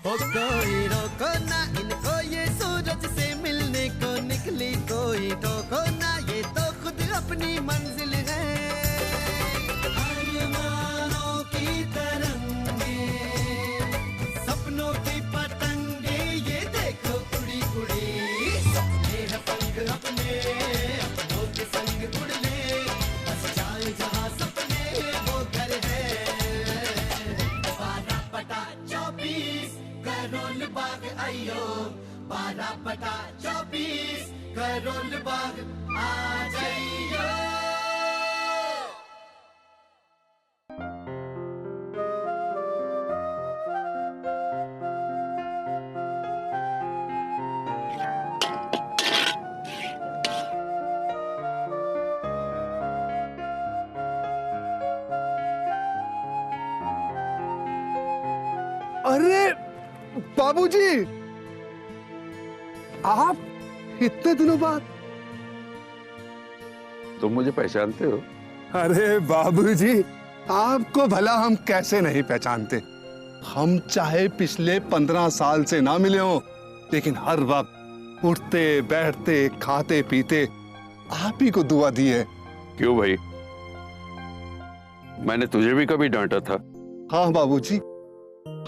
हो कोई रोको ना इनको, ये सूरज से मिलने को निकली, कोई टोको ना, ये तो खुद अपनी मंजिल है। अरमानों की तरंगे, सपनों की पतंगे, ये देखो उड़ी उड़ी, सपने हैं पंख अपने, अपनों के संग उड़ ले, बस जाए जहां सपने वो घर है। 12/24 करोल बाग आइयो, 12/24 करोल बाग आ जाइयो। अरे बाबूजी, आप इतने दिनों बाद? तुम मुझे पहचानते हो? अरे बाबूजी, आपको भला हम कैसे नहीं पहचानते। हम चाहे पिछले 15 साल से ना मिले हो, लेकिन हर वक्त उठते बैठते खाते पीते आप ही को दुआ दी है। क्यों भाई, मैंने तुझे भी कभी डांटा था? हाँ बाबूजी,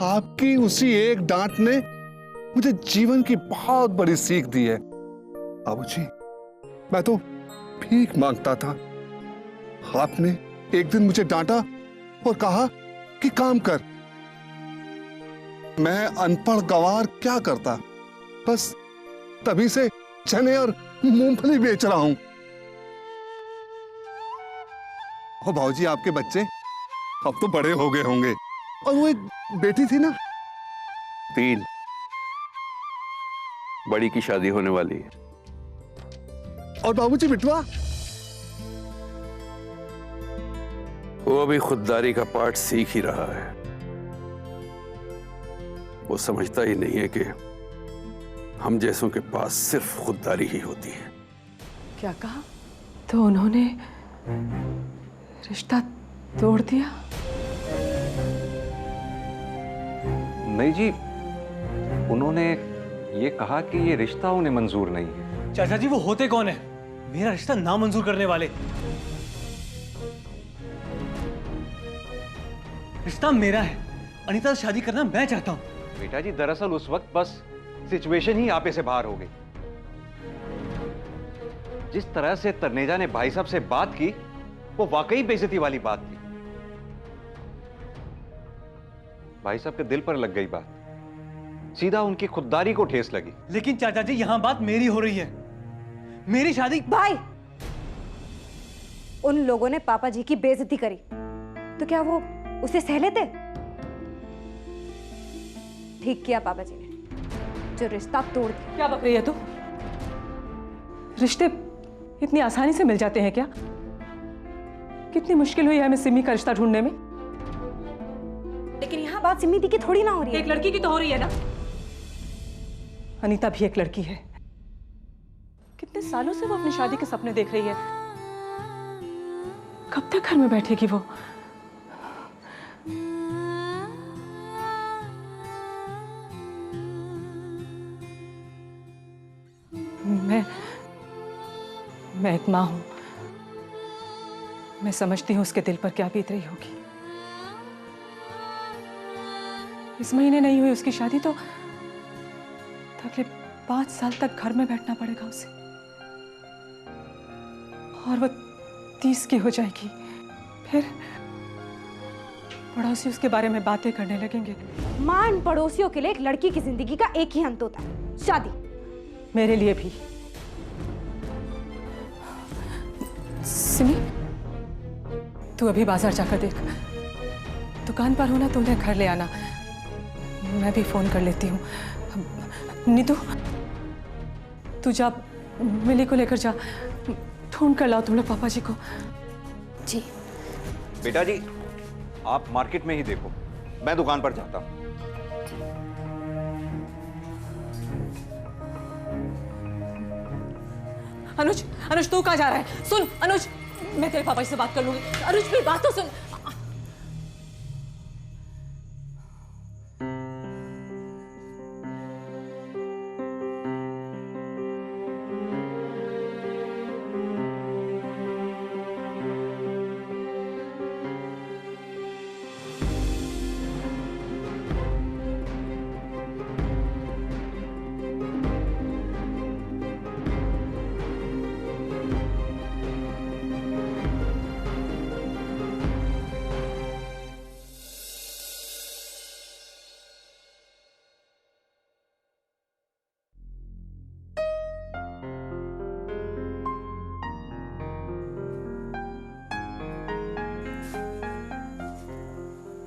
आपकी उसी एक डांट ने मुझे जीवन की बहुत बड़ी सीख दी है। बाबूजी, मैं तो भीख मांगता था, आपने एक दिन मुझे डांटा और कहा कि काम कर। मैं अनपढ़ गंवार क्या करता, बस तभी से चने और मूंगफली बेच रहा हूं। ओ बाबूजी, आपके बच्चे अब तो बड़े हो गए होंगे, और वो एक बेटी थी ना? 3, बड़ी की शादी होने वाली है। और बाबूजी बिटवा? वो अभी खुददारी का पाठ सीख ही रहा है। वो समझता ही नहीं है कि हम जैसों के पास सिर्फ खुददारी ही होती है। क्या कहा? तो उन्होंने रिश्ता तोड़ दिया? नहीं जी, उन्होंने ये कहा कि ये रिश्ता उन्हें मंजूर नहीं है। चाचा जी, वो होते कौन है मेरा रिश्ता नामंजूर करने वाले? रिश्ता मेरा है, अनीता से शादी करना मैं चाहता हूं। बेटा जी, दरअसल उस वक्त बस सिचुएशन ही आपे से बाहर हो गई। जिस तरह से तनेजा ने भाई साहब से बात की, वो वाकई बेइज्जती वाली बात थी। भाई साहब के दिल पर लग गई बात, सीधा उनकी खुददारी को ठेस लगी। लेकिन चाचा जी, यहां बात मेरी हो रही है, मेरी शादी। भाई, उन लोगों ने पापा जी की बेइज्जती करी, तो क्या वो उसे सह लेते? ठीक किया पापा जी ने, जो रिश्ता तोड़ दिया। क्या बक रही है तू? रिश्ते इतनी आसानी से मिल जाते हैं क्या? कितनी मुश्किल हुई है हमें सिमी का रिश्ता ढूंढने में। लेकिन यहाँ बात सिमी दी की थोड़ी ना हो रही है। एक लड़की की तो हो रही है ना। अनीता भी एक लड़की है। कितने सालों से वो अपनी शादी के सपने देख रही है। कब तक घर में बैठेगी वो? मैं एक मां हूं, मैं समझती हूं उसके दिल पर क्या बीत रही होगी। इस महीने नहीं हुई उसकी शादी तो अगले 5 साल तक घर में बैठना पड़ेगा उसे, और वो 30 की हो जाएगी। फिर पड़ोसी उसके बारे में बातें करने लगेंगे। मां, इन पड़ोसियों के लिए एक लड़की की जिंदगी का एक ही अंत होता है, शादी। मेरे लिए भी। सिमी, तू अभी बाजार जाकर देख, दुकान पर होना तो उन्हें घर ले आना। मैं भी फोन कर लेती हूँ। नीतू, तू जा, मिली को लेकर जा, ढूंढ कर लाओ तुम लोग पापा जी को। जी बेटा जी, आप मार्केट में ही देखो, मैं दुकान पर जाता हूं। अनुज, अनुज तू कहाँ जा रहा है? सुन अनुज, मैं तेरे पापा जी से बात कर लूंगी। अनुज मेरी बात तो सुन।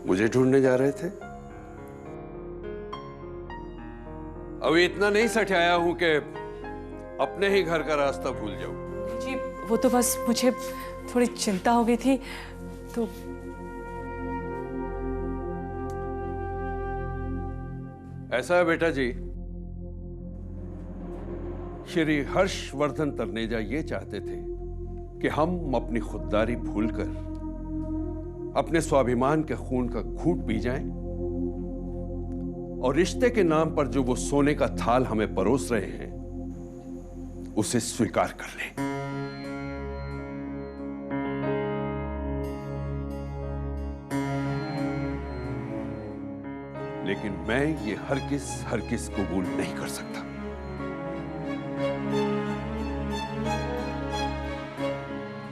मुझे ढूंढने जा रहे थे? अभी इतना नहीं सठाया हूं कि अपने ही घर का रास्ता भूल जाऊं। जी वो तो बस मुझे थोड़ी चिंता हो गई थी तो। ऐसा है बेटा जी, श्री हर्षवर्धन तन्नेजा ये चाहते थे कि हम अपनी खुददारी भूलकर अपने स्वाभिमान के खून का घूंट पी जाएं और रिश्ते के नाम पर जो वो सोने का थाल हमें परोस रहे हैं उसे स्वीकार कर लें। लेकिन मैं ये हरगिज कबूल नहीं कर सकता।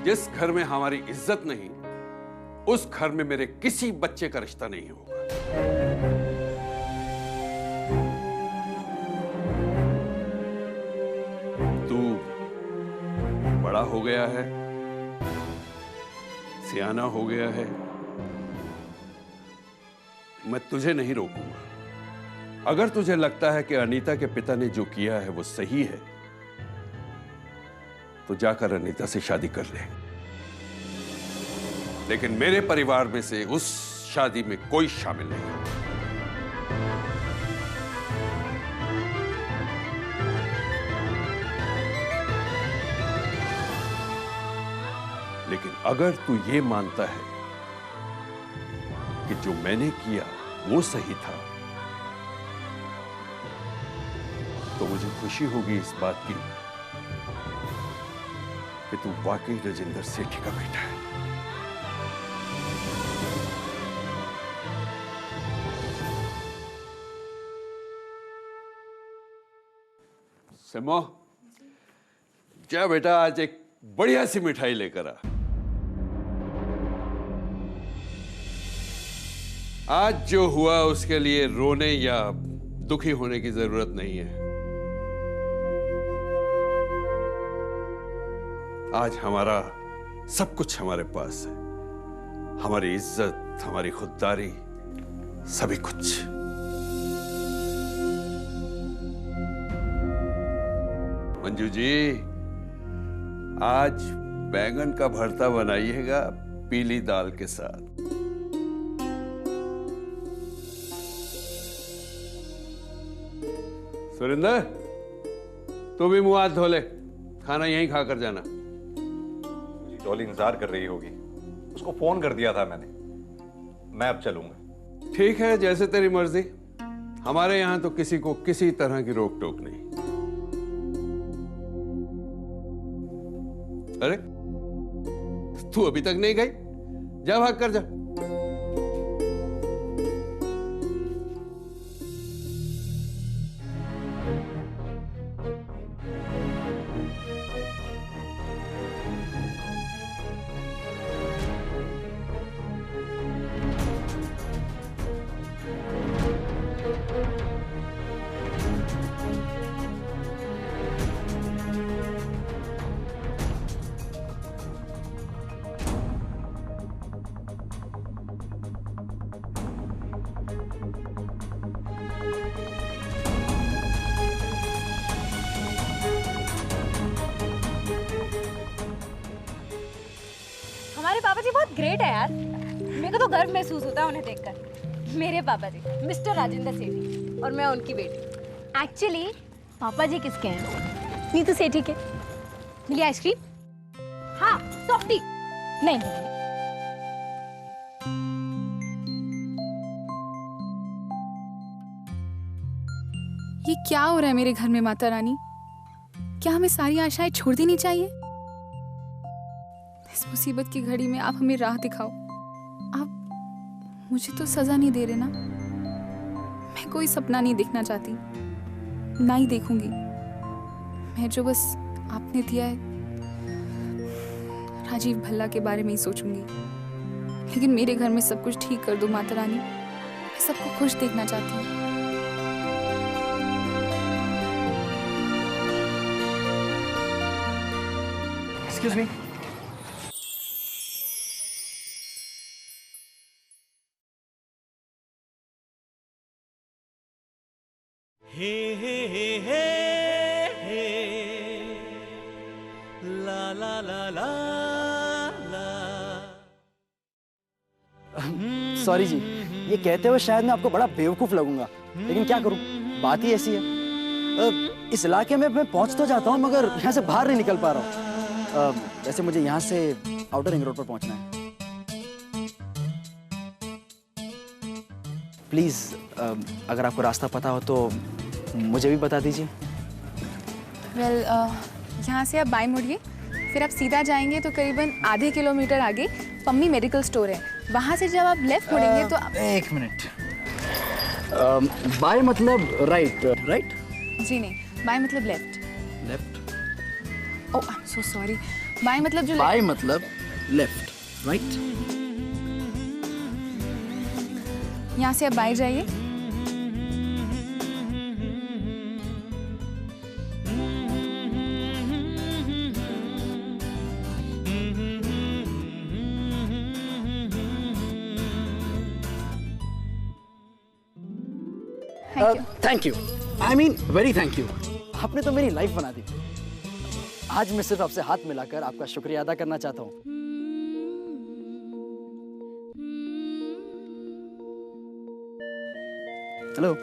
जिस घर में हमारी इज्जत नहीं, उस घर में मेरे किसी बच्चे का रिश्ता नहीं होगा। तू बड़ा हो गया है, सियाना हो गया है, मैं तुझे नहीं रोकूंगा। अगर तुझे लगता है कि अनीता के पिता ने जो किया है वो सही है, तो जाकर अनीता से शादी कर ले। लेकिन मेरे परिवार में से उस शादी में कोई शामिल नहीं। लेकिन अगर तू ये मानता है कि जो मैंने किया वो सही था, तो मुझे खुशी होगी इस बात की कि तू वाकई राजेंद्र सेठी का बेटा है। सिमो, जा बेटा, आज एक बढ़िया सी मिठाई लेकर आ। आज जो हुआ उसके लिए रोने या दुखी होने की जरूरत नहीं है। आज हमारा सब कुछ हमारे पास है, हमारी इज्जत, हमारी खुददारी, सभी कुछ। मंजू जी, आज बैंगन का भरता बनाइएगा पीली दाल के साथ। सुरेंद्र, तू भी मुंह हाथ धो ले, खाना यहीं खाकर जाना। डॉली इंतजार कर रही होगी, उसको फोन कर दिया था मैंने। मैं अब चलूंगा। ठीक है, जैसे तेरी मर्जी। हमारे यहां तो किसी को किसी तरह की रोक टोक नहीं। अरे, तू अभी तक नहीं गई? जा, भाग कर जा। हमारे पापा जी बहुत ग्रेट है यार। मेरे को तो गर्व महसूस होता है उन्हें देखकर। मेरे पापा जी मिस्टर राजेंद्र सेठी और मैं उनकी बेटी। एक्चुअली पापा जी किसके हैं? नीतू सेठी के। मिली आइसक्रीम? हाँ, सॉफ्टी। नहीं, ये क्या हो रहा है मेरे घर में माता रानी? क्या हमें सारी आशाएं छोड़ देनी चाहिए? इस मुसीबत की घड़ी में आप हमें राह दिखाओ। आप मुझे तो सजा नहीं दे रहे ना। मैं कोई सपना नहीं देखना चाहती, ना ही देखूंगी। मैं जो बस आपने दिया है राजीव भल्ला के बारे में ही सोचूंगी। लेकिन मेरे घर में सब कुछ ठीक कर दो माता रानी। मैं सबको खुश देखना चाहती हूँ। Excuse me. हे हे हे हे हे ला ला ला ला ला। सॉरी जी, ये कहते हुए शायद मैं आपको बड़ा बेवकूफ लगूंगा, लेकिन क्या करूं, बात ही ऐसी है। इस इलाके में मैं पहुंच तो जाता हूं मगर यहाँ से बाहर नहीं निकल पा रहा हूँ। वैसे मुझे यहाँ से आउटर रिंग रोड पर पहुंचना है। प्लीज अगर आपको रास्ता पता हो तो मुझे भी बता दीजिए। वेल, यहाँ से आप बाएं मुड़िए, फिर आप सीधा जाएंगे तो करीबन आधे किलोमीटर आगे पम्मी मेडिकल स्टोर है। वहाँ से जब आप लेफ्ट मुड़ेंगे तो आप... एक मिनट, बाय मतलब राइट? राइट जी नहीं, बाएं मतलब left. Left? Oh I am so sorry, बाएं मतलब जो बाय मतलब लेफ्ट, राइट? यहाँ से आप बाएं जाइए, thank you, I mean very thank you. आपने तो मेरी लाइफ बना दी। आज मैं सिर्फ आपसे हाथ मिलाकर आपका शुक्रिया अदा करना चाहता हूँ। Hello,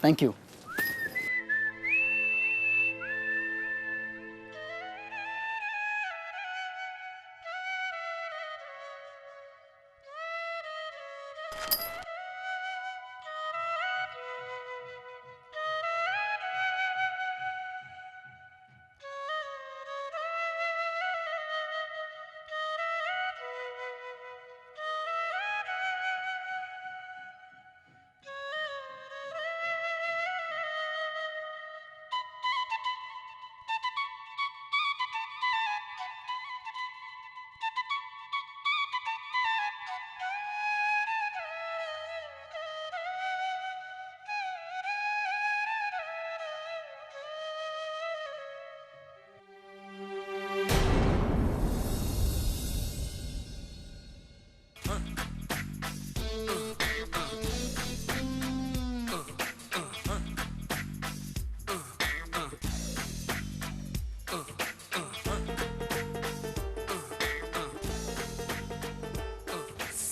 thank you.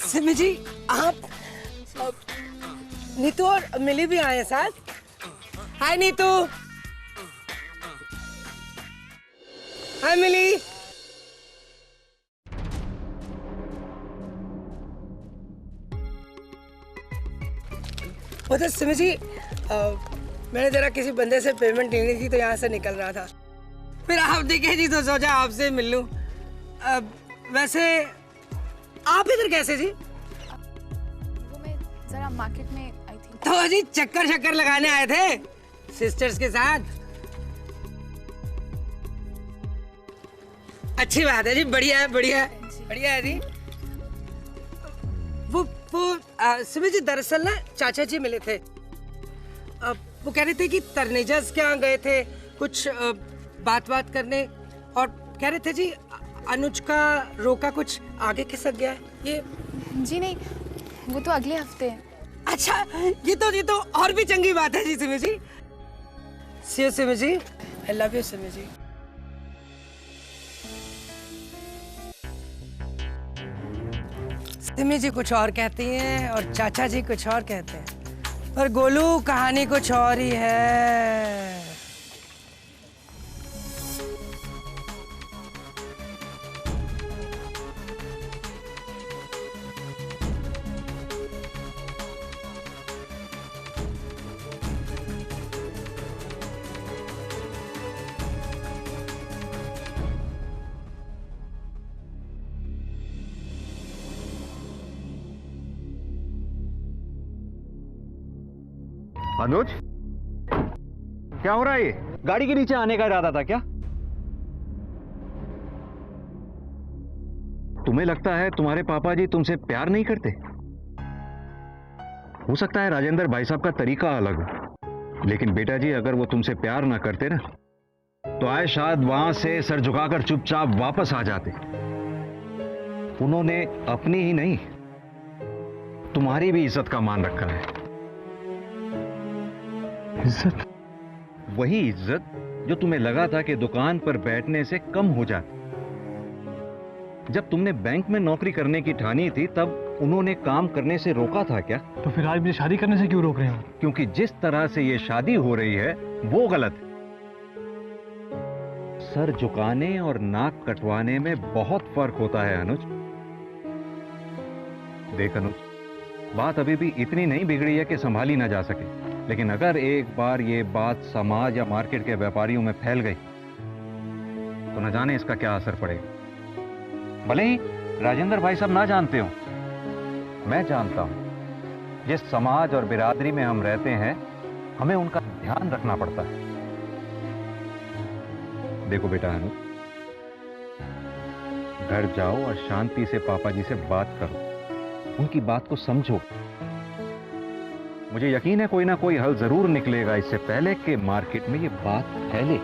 Simi ji, आप नीतू और मिली भी आए हैं साथ। हाय नीतू। हाय मिली। मतलब सिमी जी, मैंने जरा किसी बंदे से पेमेंट लेनी थी तो यहाँ से निकल रहा था, फिर आप दिखे जी तो सोचा आपसे मिल लूं। वैसे आप इधर कैसे जी? वो मैं जरा मार्केट में आई थी। तो जी चक्कर लगाने आए थे सिस्टर्स के साथ? अच्छी बात है जी, बढ़िया है, बढ़िया है जी। वो सुमित जी, दरअसल ना चाचा जी मिले थे। वो कह रहे थे कि तरनेजस के यहाँ गए थे कुछ बात करने, और कह रहे थे जी अनुज का रोका कुछ आगे खिसक गया है। ये जी नहीं, वो तो अगले हफ्ते है। अच्छा, ये तो और भी चंगी बात है जी Simi ji. See you Simi ji, I love you Simi ji. Simi ji कुछ और कहती हैं और चाचा जी कुछ और कहते हैं, पर गोलू कहानी कुछ और ही है। अनुज, क्या हो रहा है? ये गाड़ी के नीचे आने का इरादा था क्या? तुम्हें लगता है तुम्हारे पापा जी तुमसे प्यार नहीं करते? हो सकता है राजेंद्र भाई साहब का तरीका अलग हो, लेकिन बेटा जी अगर वो तुमसे प्यार ना करते ना तो आए शायद वहां से सर झुकाकर चुपचाप वापस आ जाते। उन्होंने अपनी ही नहीं तुम्हारी भी इज्जत का मान रखा है। इज्जत? वही इज्जत जो तुम्हें लगा था कि दुकान पर बैठने से कम हो जाती। जब तुमने बैंक में नौकरी करने की ठानी थी तब उन्होंने काम करने से रोका था क्या? तो फिर आज मुझे शादी करने से क्यों रोक रहे हो? क्योंकि जिस तरह से ये शादी हो रही है वो गलत है। सर झुकाने और नाक कटवाने में बहुत फर्क होता है अनुज। देख अनुज, बात अभी भी इतनी नहीं बिगड़ी है कि संभाली ना जा सके, लेकिन अगर एक बार ये बात समाज या मार्केट के व्यापारियों में फैल गई तो न जाने इसका क्या असर पड़ेगा। भले ही राजेंद्र भाई साहब ना जानते हो, मैं जानता हूं। जिस समाज और बिरादरी में हम रहते हैं हमें उनका ध्यान रखना पड़ता है। देखो बेटा अनु, घर जाओ और शांति से पापा जी से बात करो, उनकी बात को समझो। मुझे यकीन है कोई ना कोई हल जरूर निकलेगा इससे पहले कि मार्केट में ये बात फैले।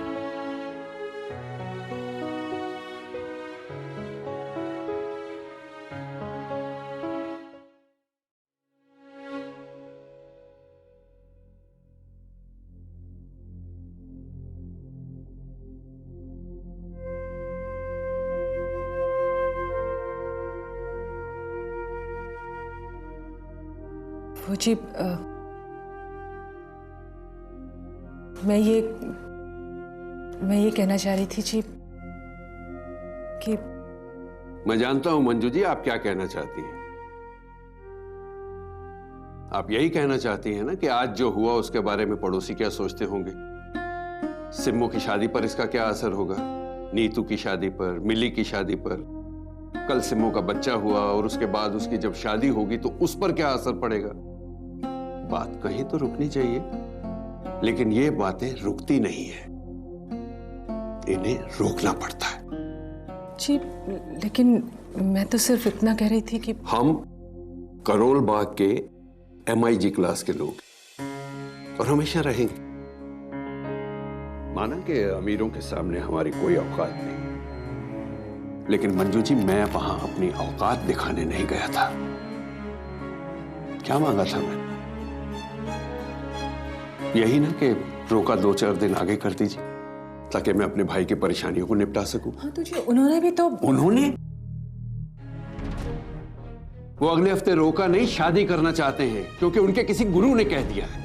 वो जी मैं ये कहना चाह रही थी जी कि मैं जानता हूं मंजू जी आप क्या कहना चाहती हैं। आप यही कहना चाहती हैं ना कि आज जो हुआ उसके बारे में पड़ोसी क्या सोचते होंगे, सिम्मू की शादी पर इसका क्या असर होगा, नीतू की शादी पर, मिली की शादी पर, कल सिम्मू का बच्चा हुआ और उसके बाद उसकी जब शादी होगी तो उस पर क्या असर पड़ेगा। बात कहीं तो रुकनी चाहिए, लेकिन ये बातें रुकती नहीं है, इन्हें रोकना पड़ता है। जी लेकिन मैं तो सिर्फ इतना कह रही थी कि हम करोल बाग के MIG क्लास के लोग और हमेशा रहेंगे। माना कि अमीरों के सामने हमारी कोई औकात नहीं, लेकिन मंजू जी मैं वहां अपनी औकात दिखाने नहीं गया था। क्या मांगा था मैं? यही ना कि रोका 2-4 दिन आगे कर दीजिए ताकि मैं अपने भाई की परेशानियों को निपटा सकूं। हाँ तो जी उन्होंने भी तो वो अगले हफ्ते रोका नहीं, शादी करना चाहते हैं क्योंकि उनके किसी गुरु ने कह दिया है।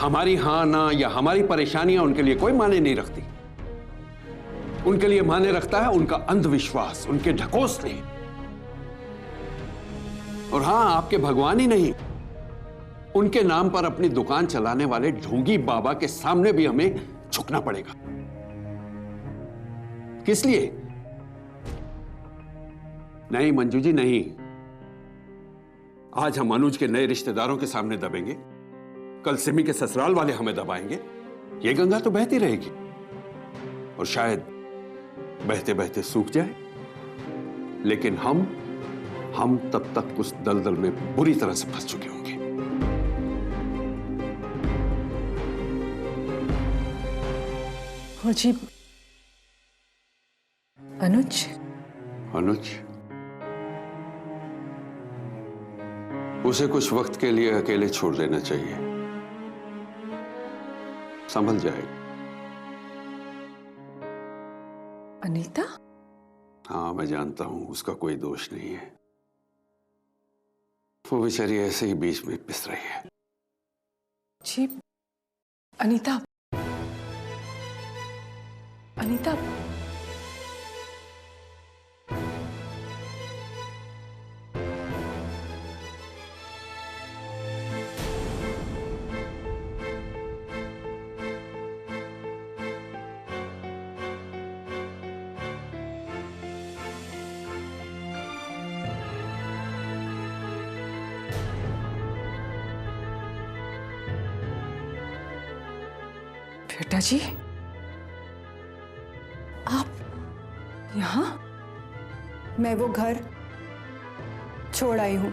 हमारी हां ना या हमारी परेशानियां उनके लिए कोई माने नहीं रखती। उनके लिए माने रखता है उनका अंधविश्वास, उनके ढकोसले। और हां, आपके भगवान ही नहीं, उनके नाम पर अपनी दुकान चलाने वाले ढोंगी बाबा के सामने भी हमें झुकना पड़ेगा। किस लिए? नहीं मंजू जी नहीं। आज हम अनुज के नए रिश्तेदारों के सामने दबेंगे, कल सिमी के ससुराल वाले हमें दबाएंगे। ये गंगा तो बहती रहेगी और शायद बहते बहते सूख जाए, लेकिन हम तब तक उस दलदल में बुरी तरह से फंस चुके होंगे। और जी अनुज उसे कुछ वक्त के लिए अकेले छोड़ देना चाहिए, संभल जाएगा। अनीता? हाँ मैं जानता हूं उसका कोई दोष नहीं है, वो बेचारी ऐसे ही बीच में पिस रही है। जी अनीता बेटा जी आप यहाँ? मैं वो घर छोड़ आई हूँ।